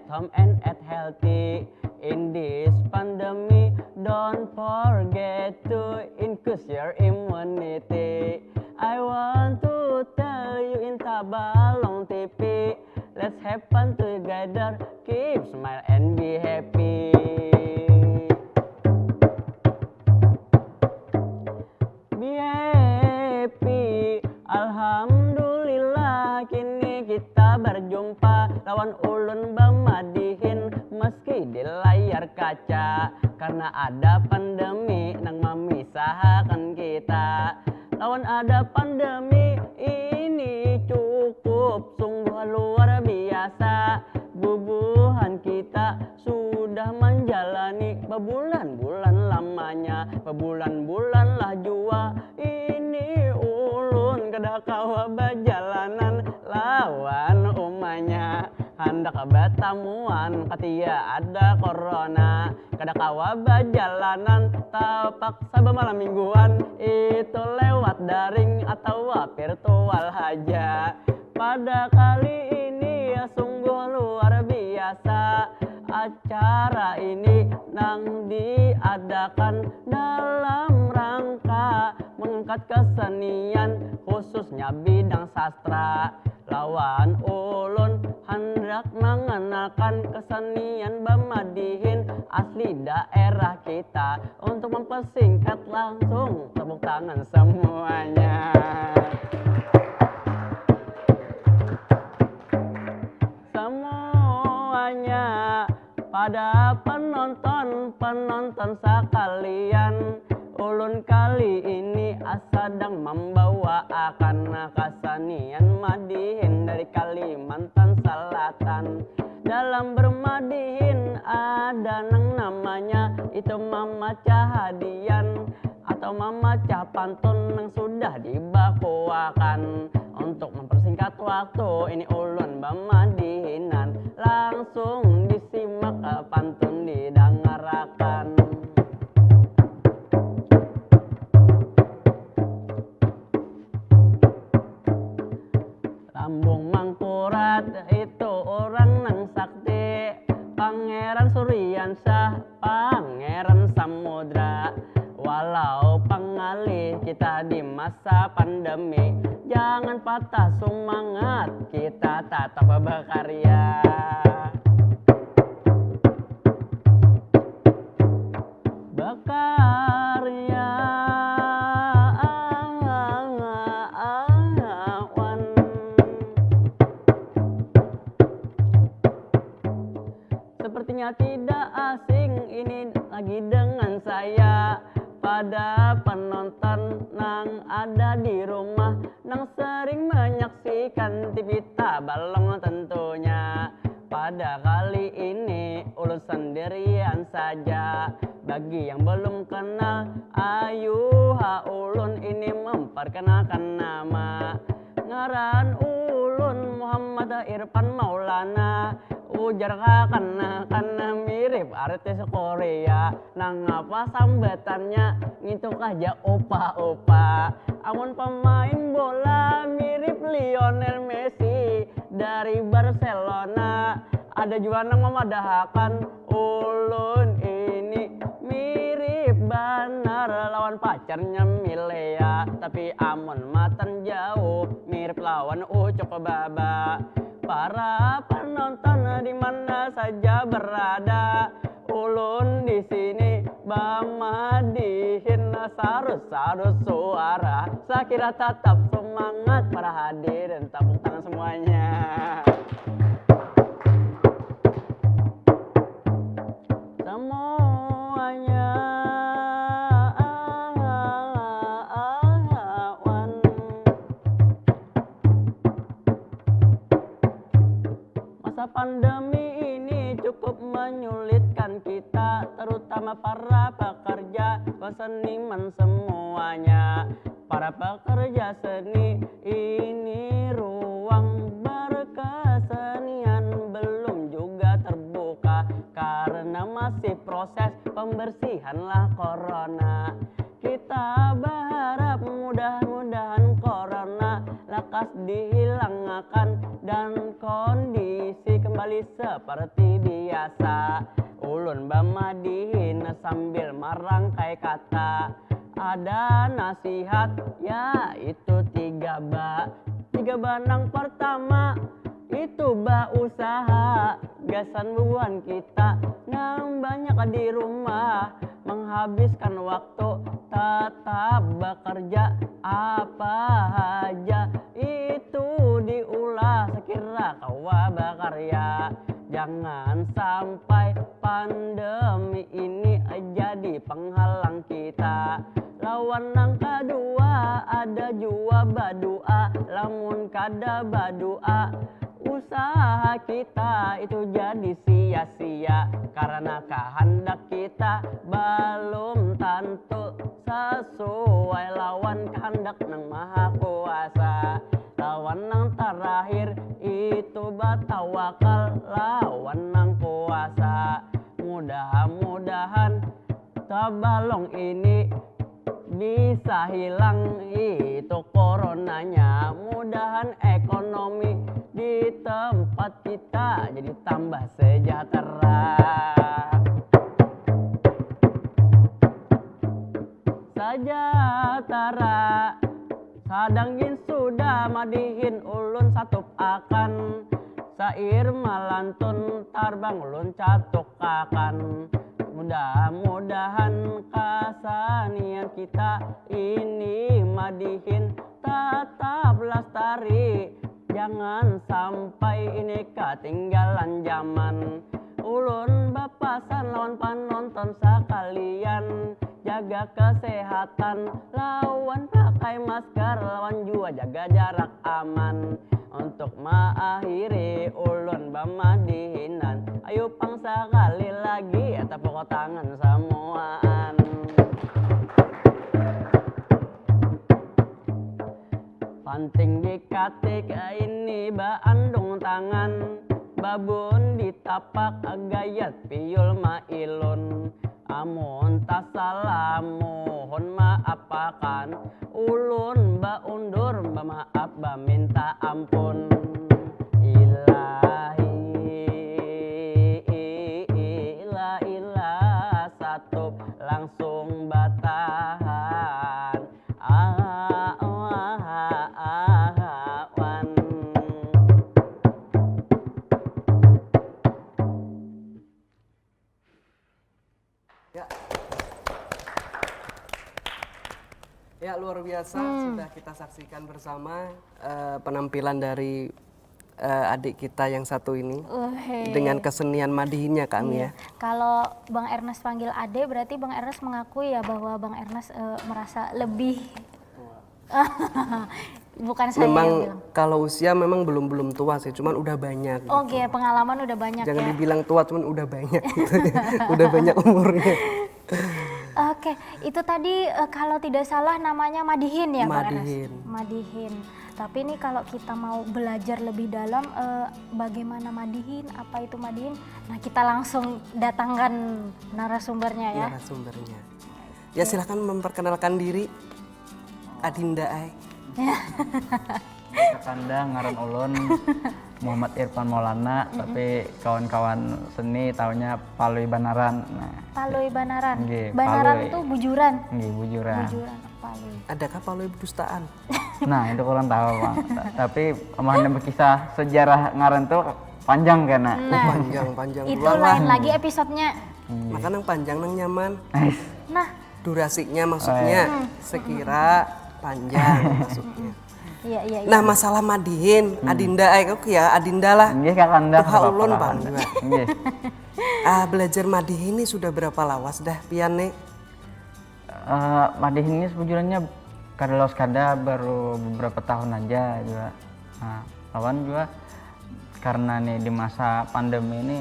home and eat healthy. In this pandemic, don't forget to increase your immunity. I want to tell you in Tabalong TV, let's have fun together, keep smile and be happy. Be happy, alhamdulillah kini kita berjumpa lawan ulun Bamadihin meski di layar kaca, karena ada pandemi nang memisahkan kita. Lawan ada pandemi ini cukup sungguh luar biasa. Bubuhan kita sudah menjalani bebulan-bulan lamanya, bebulan-bulan lah jua ini ulun kada kawa bajalanan lawan umanya. Hendak betamuan katia ada corona, kada kawa bajalanan terpaksa malam mingguan itu lewat daring atau virtual haja. Pada kali ini ya sungguh luar biasa, acara ini nang diadakan dalam rangka mengangkat kesenian khususnya bidang sastra. Lawan ulun hendak mengenalkan kesenian Bamadihin asli daerah kita. Untuk mempersingkat langsung tepuk tangan semuanya. Semuanya pada penonton sekalian, ulun kali ini sedang membawa akan kesenian Madihin dari Kalimantan Selatan. Dalam bermadihin ada nang namanya itu Mama Cahadian atau Mama Cah Pantun yang sudah dibakuakan. Untuk mempersingkat waktu ini ulun Bamadihinan, langsung disimak pantun didengarakan. Lambung Mangkurat itu orang nang sakti, Pangeran Suryansyah, Pangeran Samudra. Walau pengalih kita di masa pandemi, jangan patah semangat, kita tetap berkarya. Berkarya sepertinya tidak asing ini lagi dengan saya. Pada penonton nang ada di rumah, nang sering menyaksikan TV Tabalong tentunya. Pada kali ini ulun sendirian saja. Bagi yang belum kenal, ayuha ulun ini memperkenalkan nama. Ngaran ulun Muhammad Irfan Maulana. Ujar karena mirip artis Korea. Nang apa sambatannya ngitung aja opa-opa. Amun pemain bola mirip Lionel Messi dari Barcelona. Ada juga nang memadahakan ulun ini mirip banar lawan pacarnya Milea. Tapi amun matan jauh mirip lawan Ucok Baba. Para penonton di mana saja berada, ulun di sini Bamadihin sarus suara. Saya kira tetap semangat para hadirin, tepuk tangan semuanya. Semuanya masa pandemi ini cukup menyulitkan kita, terutama para pekerja seniman semuanya. Para pekerja seni ini ruang berkesenian belum juga terbuka karena masih proses pembersihan lah corona. Kita berharap mudah-mudahan corona lah lekas dihilangkan dan kondisi kembali seperti biasa. Ulun bamadihin sambil merangkai kata. Ada nasihat yaitu 3 ba. 3 banang pertama itu ba usaha. Gasan buan kita nang banyak di rumah, menghabiskan waktu tetap bekerja. Apa aja itu diulah sekira kawa bekarya. Jangan sampai pandemi ini jadi penghalang kita. Lawan yang kedua ada jua badua. Lamun kada badua usaha kita itu jadi sia-sia. Karena kehendak kita belum tentu sesuai lawan kehendak nang maha kuasa. Lawan nang terakhir itu batawakal lawan nang kuasa. Mudah-mudahan tabalong ini bisa hilang itu coronanya. Mudahan ekonomi di tempat kita jadi tambah sejahtera. Sejahtera sadangin sudah madihin ulun satup akan. Sair malantun tarbang ulun catuk akan. Mudah-mudahan kesenian kita ini madihin tetap lestari. Jangan sampai ini ketinggalan zaman. Ulun bapasan lawan penonton sekalian. Jaga kesehatan, lawan pakai masker, lawan jua jaga jarak aman. Untuk mengakhiri ulun bamadihinan, ayo pang sekali lagi tepuk tangan semuaan. Panting dikatik ini baandung tangan. Babun ditapak gayat piul mailun. Amun tak salah mohon maapakan. Ulun ba undur ba maaf ba minta ampun. Ilah satu langsung batahan. Ya, luar biasa sudah kita saksikan bersama penampilan dari adik kita yang satu ini dengan kesenian madihinnya kami ya. Kalau Bang Ernest panggil Ade berarti Bang Ernest mengakui ya bahwa Bang Ernest merasa lebih bukan saya memang yang bilang. Kalau usia memang belum tua sih, cuman udah banyak. Oke, pengalaman udah banyak. Jangan ya. dibilang tua, cuman udah banyak gitu. Udah banyak umurnya. Oke, itu tadi kalau tidak salah namanya Madihin ya Bang Madihin. Ernest? Madihin. Tapi ini kalau kita mau belajar lebih dalam bagaimana Madihin, apa itu Madihin, nah kita langsung datangkan narasumbernya ya. Narasumbernya. Ya silahkan memperkenalkan diri, Adinda Ai. Kakanda ngaran ulun Muhammad Irfan Maulana, tapi kawan-kawan seni taunya Palui Banaran. Nah, Palui Banaran. Nggih, Banaran Palui. itu bujuran. nggih bujuran. Bujuran Palui. Adakah Palui Dustaan? Nah, itu kurang tahu, Bang. Tapi amahnya berkisah sejarah ngaran tuh panjang karena. Nah, Panjang itu ulang lah. lain lagi episodenya. Maka nang panjang nang nyaman. Nah, Durasinya maksudnya sekira panjang maksudnya. iya. Nah masalah Madihin, Adinda oke ya Adinda lah. Nggih Kakanda. Tuha ulun Bang. Nggih. Belajar Madihin ini sudah berapa lawas dah piane? Madihin ini sebujurannya kada baru beberapa tahun aja juga. Nah, lawan juga karena nih di masa pandemi ini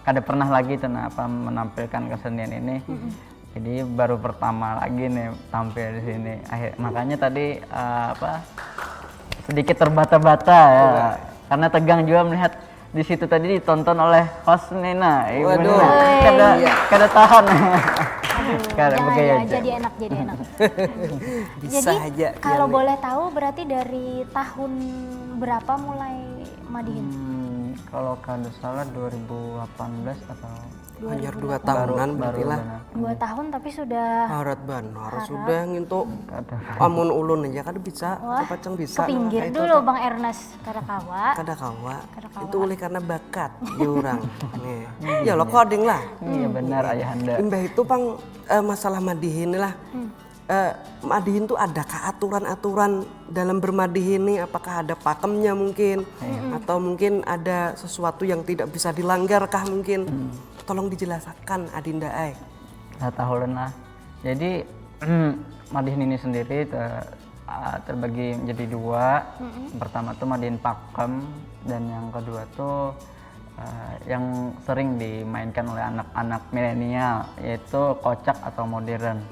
kada pernah lagi menampilkan kesenian ini. Jadi baru pertama lagi nih tampil di sini. Makanya tadi sedikit terbata-bata ya. Karena tegang juga melihat di situ tadi ditonton oleh host Nina. Waduh. Kada tahan. Sekarang Jangan pakai ya, aja. jadi enak, jadi enak. Bisa Jadi aja. kalau Pian. boleh tahu berarti dari tahun berapa mulai madihin? Kalau kada salah 2018 atau Hanya 2 tahunan berarti lah. benar. 2 tahun tapi sudah Harat benar sudah ngintuk Kada. amun ulun aja kada bisa, kepacang bisa. ke pinggir nah, dulu Bang Ernest kada kawa. Kada kawa. Kada kawa. Itu oleh karena bakat diurang. Nih. Ya lo coding lah. Iya benar ayahanda. Imbah itu pang masalah madihin lah. Madihin tuh adakah aturan-aturan dalam bermadihin nih? Apakah ada pakemnya mungkin? Atau mungkin ada sesuatu yang tidak bisa dilanggarkah mungkin? Tolong dijelaskan Adinda Ai. Nah, tahunan lah. Jadi madihin ini sendiri terbagi menjadi 2. Yang pertama tuh madihin pakem dan yang kedua tuh yang sering dimainkan oleh anak-anak milenial yaitu kocak atau modern.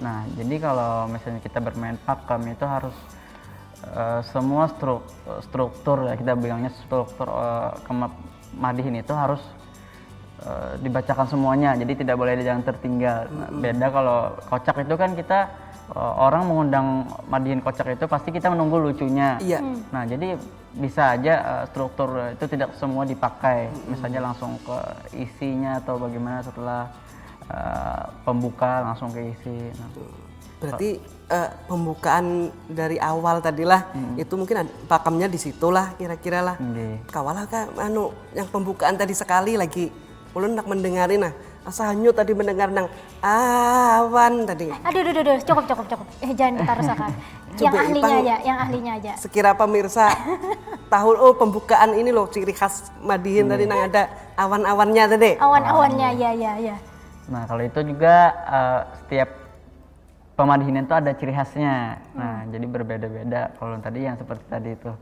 Nah, jadi kalau misalnya kita bermain pakem itu harus semua struktur ya kita bilangnya struktur madihin itu harus dibacakan semuanya, jadi tidak boleh ada yang tertinggal. Nah, beda kalau kocak itu kan kita orang mengundang madihin kocak itu pasti kita menunggu lucunya. Iya. Nah, jadi bisa aja struktur itu tidak semua dipakai, misalnya langsung ke isinya atau bagaimana setelah pembuka langsung ke isi. Nah, Berarti pembukaan dari awal tadilah itu mungkin pakemnya di situlah kira-kira lah. nggih. Kawalah kak, yang pembukaan tadi sekali lagi. Ulun nak mendengarin nah. Asa hanyut tadi mendengar nang awan tadi. Aduh, cukup. Jangan kita rusakkan. Yang Coba ahlinya Ipang. aja, yang ahlinya aja. Sekira pemirsa tahu pembukaan ini loh ciri khas madihin tadi nang ada awan-awannya tadi. Awan-awannya, ya. Nah, kalau itu juga setiap pemadihin itu ada ciri khasnya. Nah, jadi berbeda-beda. Kalau tadi yang seperti tadi itu.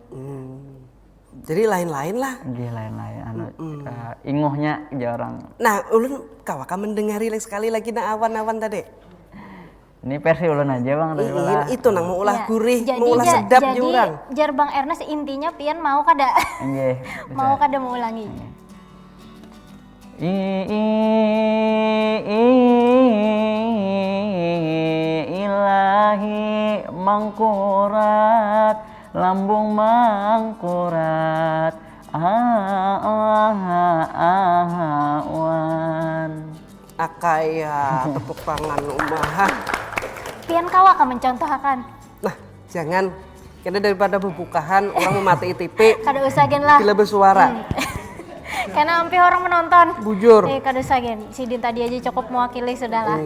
Jadi lain-lain lah. Nggih lain-lain inguhnya jarang. Nah, ulun kawaka mendengari sekali lagi nang awan-awan tadi. Ini versi ulun aja Bang dari ulah. Itu nang mau ulah Iya. gurih, Jadi, mau ulah sedap jadi jurang. jar Bang Ernest intinya pian mau kada? Nggih. Mau kada mau ulangi? Ilahi mangkurat lambung mangkurat awan. Akaya tepuk tangan umah. Pian kawa ka mencontohkan. Nah, jangan. Karena daripada bubukahan orang memati TV, Kada usah gen lah. bila bersuara. Karena hampir orang menonton. Bujur. Kada usah gen. Si Din tadi aja cukup mewakili sudahlah.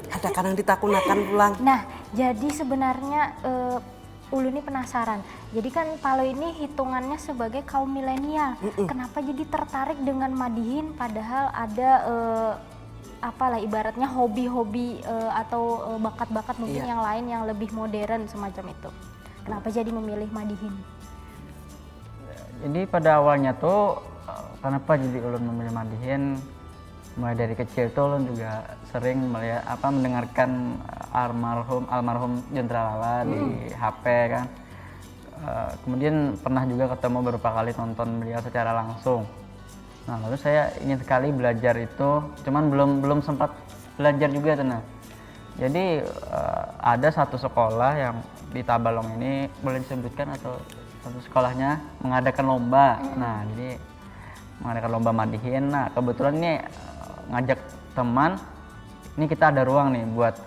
Ada kadang ditakunakan pulang. Nah, jadi sebenarnya Ulu ini penasaran. Jadi kan Palo ini hitungannya sebagai kaum milenial. Kenapa jadi tertarik dengan madihin padahal ada apalah ibaratnya hobi-hobi atau bakat-bakat mungkin yang lain yang lebih modern semacam itu. Kenapa jadi memilih madihin? Jadi pada awalnya tuh kenapa jadi ulun memilih madihin? Mulai dari kecil tuh ulun juga sering melihat mendengarkan almarhum Jenderal Lala di HP kan. Kemudian pernah juga ketemu beberapa kali nonton beliau secara langsung. Nah, lalu saya ingin sekali belajar itu, cuman belum sempat belajar juga tenang. Jadi ada satu sekolah yang di Tabalong ini, boleh disebutkan atau satu sekolahnya mengadakan lomba. Nah, jadi mengadakan lomba madihin. Nah, kebetulan ini ngajak teman, ini kita ada ruang nih buat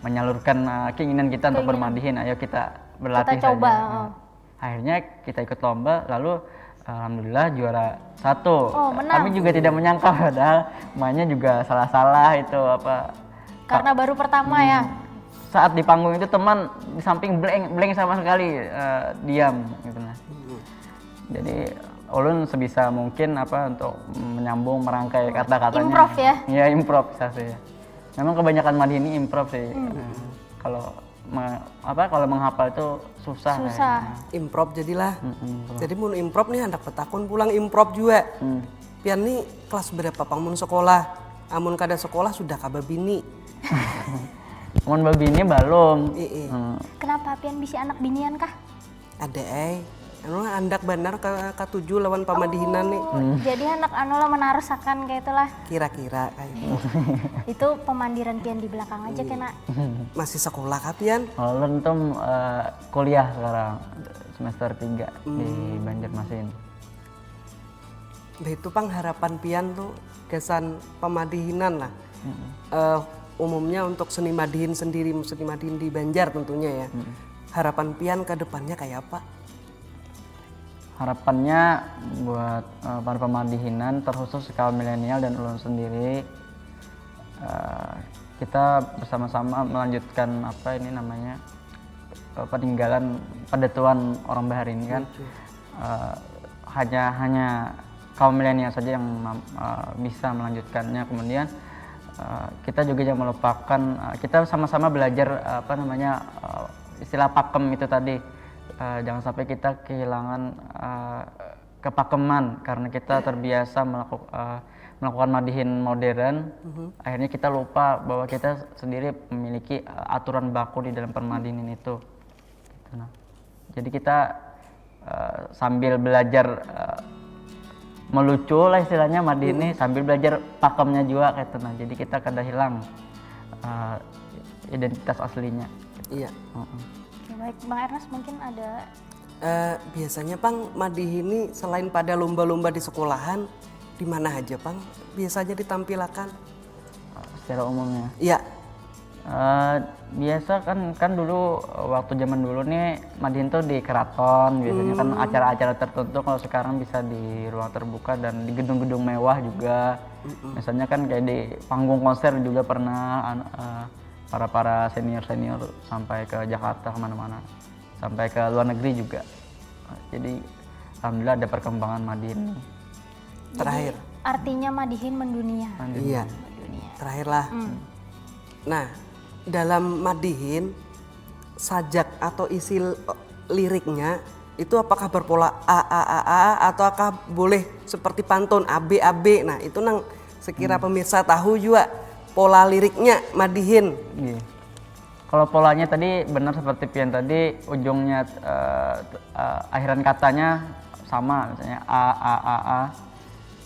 menyalurkan keinginan kita untuk bermadihin. Ayo kita berlatih Kita coba. saja. Nah, akhirnya kita ikut lomba, lalu alhamdulillah juara 1. Oh, menang. Kami juga tidak menyangka padahal mainnya juga salah-salah itu Karena baru pertama ya. saat di panggung itu teman di samping blank sama sekali diam gitu nah. Jadi ulun sebisa mungkin untuk menyambung merangkai kata-katanya. Improv ya? Iya, improvisasi. Memang kebanyakan madihin ini improv sih. Kalau kalau menghafal itu susah. Susah. Improv jadilah. Jadi mun improv nih hendak petakun pulang improv juga. Pian nih kelas berapa pang mun sekolah? Amun kada sekolah sudah kababini. Mun babi ini belum. Iya. Kenapa pian bisa anak binian kah? Ada anu andak benar katuju lawan pamadihinan nih. Jadi anak anu lah menarusakan kayak itulah. Kira-kira kayak gitu. Itu pemandiran pian di belakang aja kena. Masih sekolah kapian? Kalau ulun tuh kuliah sekarang semester 3 di Banjarmasin. Nah itu pang harapan pian tuh kesan pamadihinan lah. Umumnya untuk seni madihin sendiri, seni madihin di Banjar tentunya ya. Harapan pian ke depannya kayak apa? Harapannya buat para pemadihinan terkhusus kaum milenial dan ulun sendiri, kita bersama-sama melanjutkan apa ini namanya peninggalan pedetuan orang Bahar ini kan. Hanya kaum milenial saja yang bisa melanjutkannya. Kemudian kita juga jangan melupakan, kita sama-sama belajar apa namanya istilah pakem itu tadi. Jangan sampai kita kehilangan kepakeman karena kita terbiasa melakukan madihin modern. Akhirnya kita lupa bahwa kita sendiri memiliki aturan baku di dalam permadihin itu. Gitu, nah. Jadi kita sambil belajar melucu lah istilahnya madihin ini, sambil belajar pakemnya juga gitu. Nah, jadi kita kada hilang identitas aslinya. Iya. Oke, baik, Bang Ernest mungkin ada. Biasanya pang madihin ini selain pada lomba-lomba di sekolahan, di mana aja pang biasanya ditampilkan? Secara umumnya. Iya. Biasa kan dulu waktu zaman dulu nih madihin tuh di keraton biasanya kan acara-acara tertentu. Kalau sekarang bisa di ruang terbuka dan di gedung-gedung mewah juga. Misalnya kan kayak di panggung konser juga pernah para senior sampai ke Jakarta kemana-mana, sampai ke luar negeri juga. Jadi alhamdulillah ada perkembangan madihin. Terakhir. Artinya madihin mendunia. Iya. Terakhir lah. Nah, dalam madihin sajak atau isi liriknya itu apakah berpola A ataukah boleh seperti pantun AB. Nah, itu nang sekira pemirsa tahu juga pola liriknya madihin. Iya. Kalau polanya tadi benar seperti pian tadi, ujungnya akhiran katanya sama, misalnya A.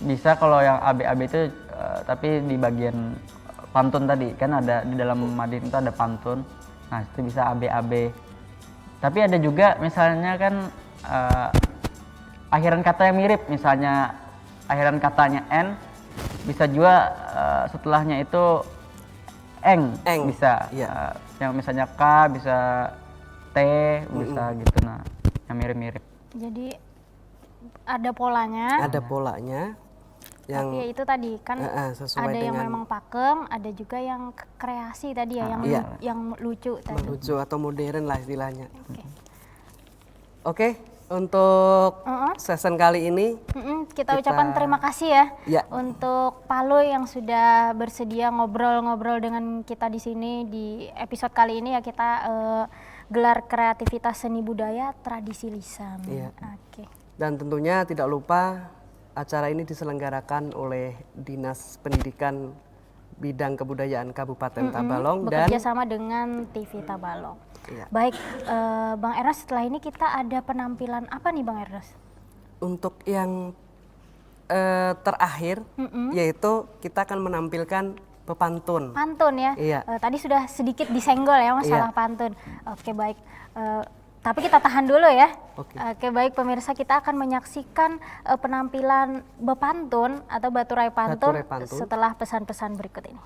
Bisa kalau yang AB itu tapi di bagian pantun tadi kan ada di dalam madihin itu ada pantun. Nah, itu bisa AB. Tapi ada juga misalnya kan akhiran kata yang mirip, misalnya akhiran katanya N, bisa juga setelahnya itu eng. Bisa. Iya. Yang misalnya K bisa T, bisa gitu. Nah, yang mirip-mirip. Jadi ada polanya. Ada polanya. Yang Tapi ya itu tadi kan sesuai ada yang dengan memang pakem, ada juga yang kreasi tadi ya, yang lucu tadi. lucu atau modern lah istilahnya. Oke. Oke, untuk season kali ini Kita ucapkan terima kasih ya, Ya. untuk Paloy yang sudah bersedia ngobrol-ngobrol dengan kita di sini di episode kali ini ya, kita gelar kreativitas seni budaya tradisi lisan. Iya. Oke. dan tentunya tidak lupa acara ini diselenggarakan oleh Dinas Pendidikan Bidang Kebudayaan Kabupaten Tabalong dan Bekerja sama dengan TV Tabalong. Iya. Baik, Bang Ernest, setelah ini kita ada penampilan apa nih Bang Ernest? untuk yang terakhir yaitu kita akan menampilkan pepantun. Pantun ya? Iya. Tadi sudah sedikit disenggol ya masalah Iya. pantun. Oke, baik. Tapi kita tahan dulu ya. Oke. Baik pemirsa, kita akan menyaksikan penampilan bepantun atau baturai pantun Baturai pantun. setelah pesan-pesan berikut ini.